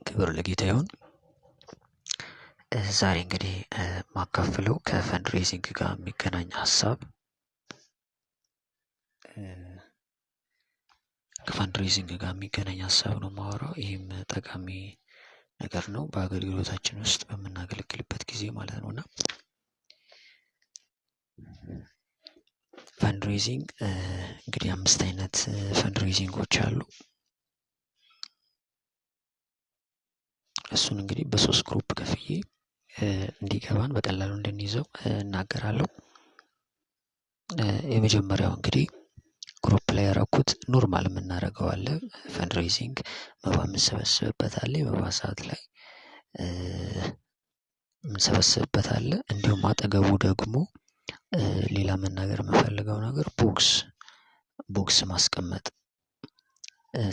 ክብር ለጌታ ይሁን። ዛሬ እንግዲህ ማካፍለው ከፈንድሬዚንግ ጋር የሚገናኝ ሀሳብ ከፈንድሬዚንግ ጋር የሚገናኝ ሀሳብ ነው የማወራው። ይህም ጠቃሚ ነገር ነው በአገልግሎታችን ውስጥ በምናገለግልበት ጊዜ ማለት ነውና ፈንድሬዚንግ እንግዲህ 5 አይነት ፈንድሬዚንጎች አሉ። እሱን እንግዲህ በ3 ግሩፕ ከፍዬ እንዲገባን በቀላሉ እንድንይዘው እናገራለሁ። የመጀመሪያው እንግዲህ ግሩፕ ላይ ያደረኩት ኖርማል የምናደርገው አለ። ፈንድሬዚንግ መባ የምንሰበስብበት አለ። የመባ ሰዓት ላይ የምንሰበስብበት አለ። እንዲሁም አጠገቡ ደግሞ ሌላ መናገር የምፈልገው ነገር ቦክስ ማስቀመጥ፣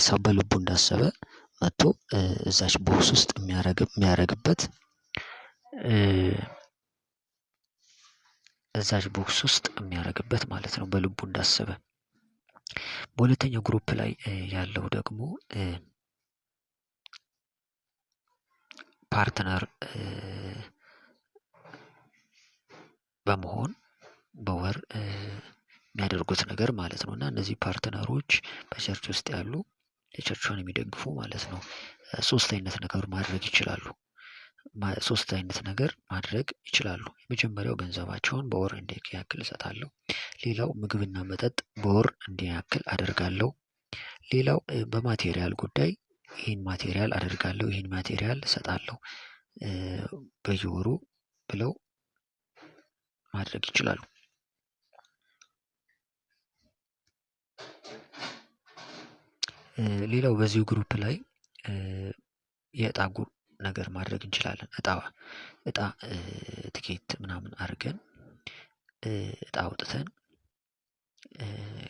ሰው በልቡ እንዳሰበ መጥቶ እዛች ቦክስ ውስጥ የሚያደርግበት እዛች ቦክስ ውስጥ የሚያደርግበት ማለት ነው በልቡ እንዳሰበ። በሁለተኛው ግሩፕ ላይ ያለው ደግሞ ፓርትነር በመሆን በወር የሚያደርጉት ነገር ማለት ነው። እና እነዚህ ፓርትነሮች በቸርች ውስጥ ያሉ የቸርቿን የሚደግፉ ማለት ነው 3 አይነት ነገር ማድረግ ይችላሉ። 3 አይነት ነገር ማድረግ ይችላሉ። የመጀመሪያው ገንዘባቸውን በወር እንዲህ ያክል እሰጣለሁ። ሌላው ምግብና መጠጥ በወር እንዲህ ያክል አደርጋለሁ። ሌላው በማቴሪያል ጉዳይ ይሄን ማቴሪያል አደርጋለሁ፣ ይሄን ማቴሪያል እሰጣለሁ በየወሩ ብለው ማድረግ ይችላሉ። ሌላው በዚህ ግሩፕ ላይ የእጣ ነገር ማድረግ እንችላለን። እጣ ትኬት ምናምን አድርገን እጣ አውጥተን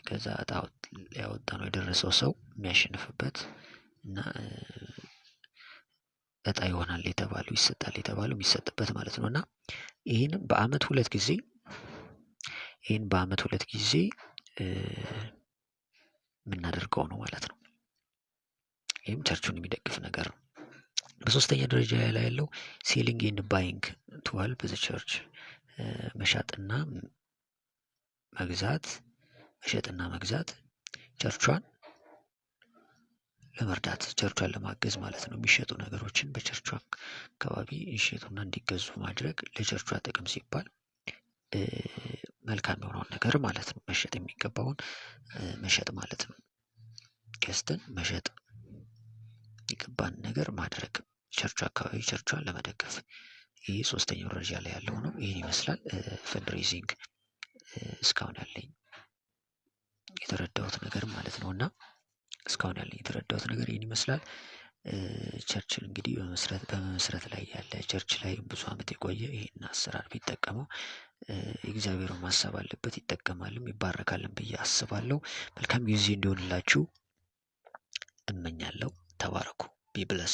ከዛ እጣ ያወጣነው የደረሰው ሰው የሚያሸንፍበት እና እጣ ይሆናል የተባለው ይሰጣል የተባለው የሚሰጥበት ማለት ነው። እና ይሄንን በአመት 2 ጊዜ የምናደርገው ነው ማለት ነው። ይህም ቸርቹን የሚደግፍ ነገር ነው። በሶስተኛ ደረጃ ላይ ያለው ሴሊንግ ኤንድ ባይንግ ቱ ሄልፕ ዘ ቸርች፣ መሸጥና መግዛት ቸርቿን ለመርዳት ቸርቿን ለማገዝ ማለት ነው። የሚሸጡ ነገሮችን በቸርቿ አካባቢ ይሸጡና እንዲገዙ ማድረግ ለቸርቿ ጥቅም ሲባል መልካም የሆነውን ነገር ማለት ነው። መሸጥ የሚገባውን መሸጥ ማለት ነው። ገዝተን መሸጥ የሚገባን ነገር ማድረግ ቸርቿ አካባቢ ቸርቿን ለመደገፍ። ይሄ 3ኛው ደረጃ ላይ ያለው ነው። ይሄን ይመስላል ፈንድሬዚንግ እስካሁን ያለኝ የተረዳሁት ነገር ማለት ነውና እስካሁን ያለኝ የተረዳሁት ነገር ይሄን ይመስላል። ቸርችን እንግዲህ በመመስረት ላይ ያለ ቸርች ላይ ብዙ አመት የቆየ ይሄን አሰራር ቢጠቀመው እግዚአብሔርን ማሰብ አለበት፣ ይጠቀማልም ይባረካልም ብዬ አስባለሁ። መልካም ጊዜ እንዲሆንላችሁ እመኛለሁ። ተባረኩ። ቢ ብለስ